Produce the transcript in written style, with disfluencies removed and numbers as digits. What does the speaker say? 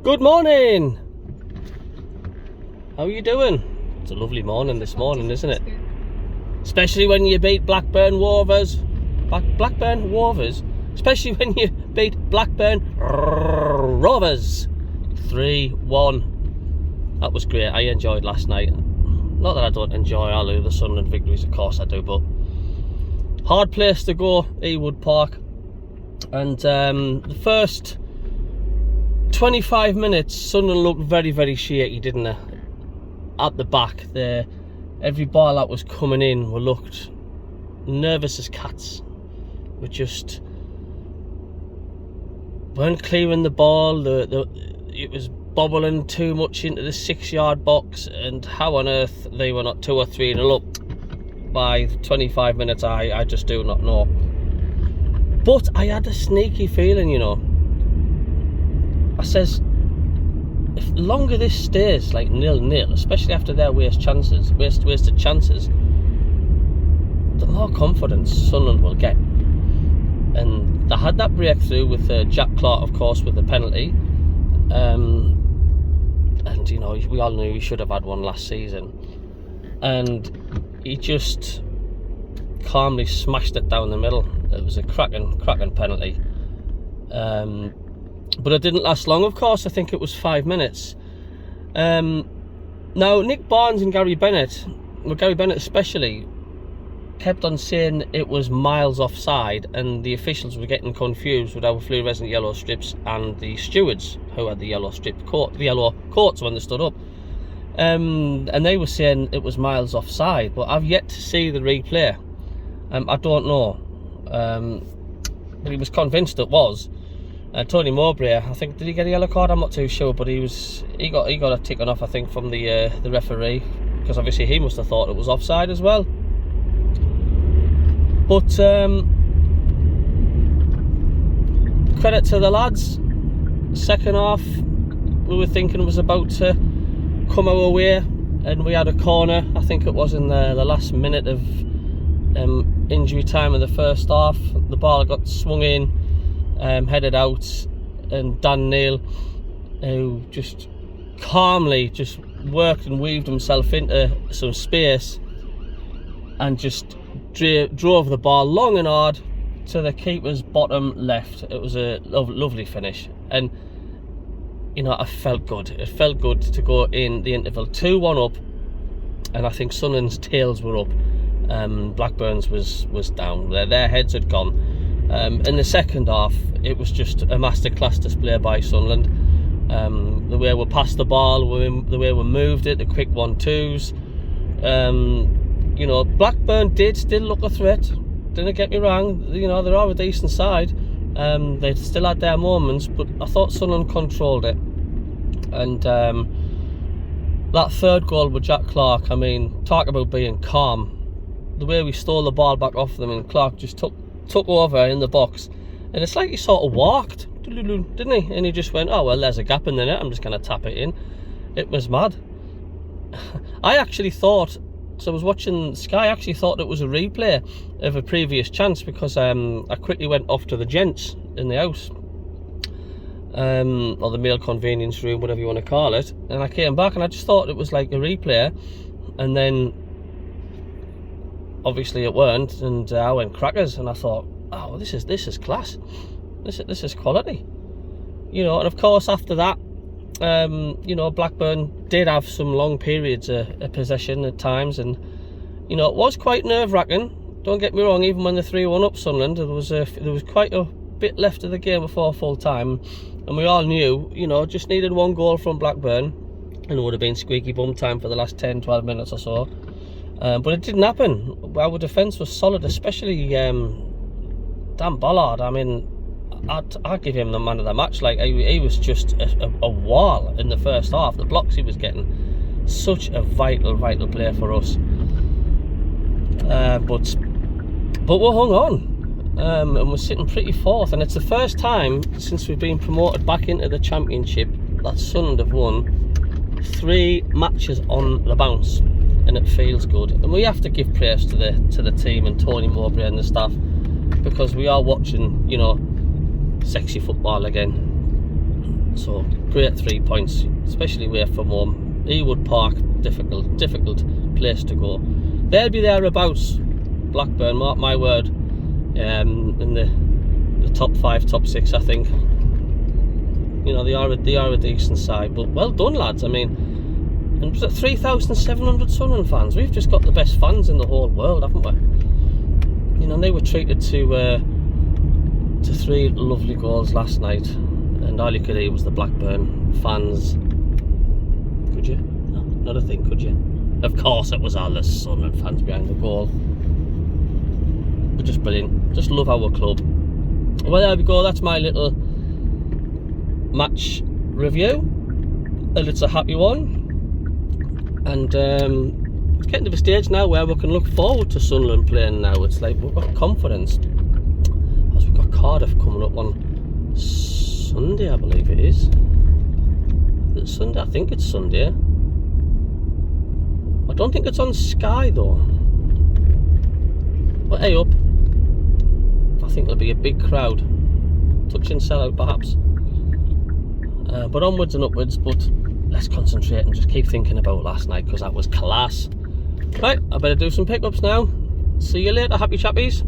Good morning. How are you doing? It's a lovely morning this morning, isn't it? Especially when you beat Blackburn Rovers. Blackburn Rovers? Especially when you beat Blackburn Rovers 3-1. That was great. I enjoyed last night. Not that I don't enjoy all of the Sunderland victories, of course I do, but hard place to go, Ewood Park. And the first 25 minutes, Sunderland looked very, very shaky, didn't they? At the back, every ball that was coming in, we looked nervous as cats. We just weren't clearing the ball. It was bobbling too much into the 6-yard box, and how on earth they were not 2 or 3-0 up by 25 minutes, I just do not know. But I had a sneaky feeling, you know. I says, if longer this stays like 0-0, especially after their wasted chances, the more confidence Sunderland will get. And they had that breakthrough with Jack Clark, of course, with the penalty. And you know, we all knew he should have had one last season. And he just calmly smashed it down the middle. It was a cracking penalty. But it didn't last long, of course. I think it was 5 minutes. Now, Nick Barnes and Gary Bennett especially, kept on saying it was miles offside, and the officials were getting confused with our fluorescent yellow strips and the stewards who had the yellow coats when they stood up. And they were saying it was miles offside, but I've yet to see the replay. I don't know. But he was convinced it was. Tony Mowbray, I think, did he get a yellow card? I'm not too sure, but he got a ticking off, I think, from the referee, because obviously he must have thought it was offside as well. But credit to the lads. Second half, we were thinking it was about to come our way, and we had a corner. I think it was in the last minute of injury time of the first half. The ball got swung in, headed out, and Dan Neil, who just calmly just worked and weaved himself into some space and just drove the ball long and hard to the keeper's bottom left. It was a lovely finish, and you know, it felt good. It felt good to go in the interval 2-1 up, and I think Sunderland's tails were up. Blackburn's was down. Their heads had gone. In the second half, it was just a masterclass display by Sunderland. The way we passed the ball, the way we moved it, the quick 1-2s. You know, Blackburn did still look a threat. Didn't get me wrong. You know, they're all a decent side. They still had their moments, but I thought Sunderland controlled it. And that third goal with Jack Clark, I mean, talk about being calm. The way we stole the ball back off them, and Clark just took over in the box, and it's like he sort of walked, didn't he? And he just went, oh well, there's a gap in the net, I'm just going to tap it in. It was mad. I actually thought, so I was watching Sky, I actually thought it was a replay of a previous chance, because I quickly went off to the gents in the house, or the male convenience room, whatever you want to call it, and I came back and I just thought it was like a replay, and then obviously it weren't, and I went crackers, and I thought, oh, this is class, this is quality, you know. And of course after that, you know, Blackburn did have some long periods of possession at times, and you know, it was quite nerve-wracking. Don't get me wrong, even when the 3-1 up Sunderland, there was quite a bit left of the game before full time, and we all knew, you know, just needed one goal from Blackburn, and it would have been squeaky bum time for the last 10-12 minutes or so. But it didn't happen. Our defence was solid, especially Dan Ballard. I mean, I'd give him the man of the match. Like, he was just a wall in the first half. The blocks he was getting, such a vital player for us. But we're hung on, and we're sitting pretty fourth. And it's the first time since we've been promoted back into the Championship that Sunderland have won 3 matches on the bounce. And it feels good, and we have to give praise to the team and Tony Mowbray and the staff, because we are watching, you know, sexy football again. So great 3 points, especially away from home. Ewood Park, difficult place to go. They'll be thereabouts, Blackburn, mark my word, in the top 5, top 6, I think. You know, they are a decent side, but well done, lads. I mean, and was it 3,700 Sunderland fans? We've just got the best fans in the whole world, haven't we? You know, they were treated to 3 lovely goals last night, and all you could hear was the Blackburn fans. Could you? No, not a thing, could you? Of course it was all the Sunderland fans behind the goal. But just brilliant. Just love our club. Well, there we go. That's my little match review, and it's a happy one. And it's getting to the stage now where we can look forward to Sunderland playing now. It's like we've got confidence, as we've got Cardiff coming up on Sunday, I believe it is. Is it Sunday? I think it's Sunday. I don't think it's on Sky though. But hey up, I think there'll be a big crowd, touch and sell out perhaps. But onwards and upwards, but let's concentrate and just keep thinking about last night, because that was class. Right, I better do some pickups now. See you later, happy chappies.